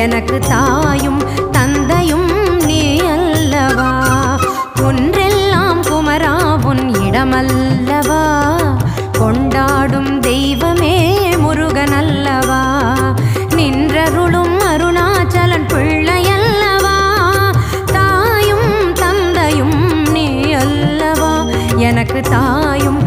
எனக்கு தாயும் தந்தையும் நீ அல்லவா. ஒன்றெல்லாம் குமரா உன் இடமல்லவா. கொண்டாடும் தெய்வமே முருகன் அல்லவா. நின்றருளும் அருணாச்சலன் பிள்ளையல்லவா. தாயும் தந்தையும் நீ அல்லவா. எனக்கு தாயும்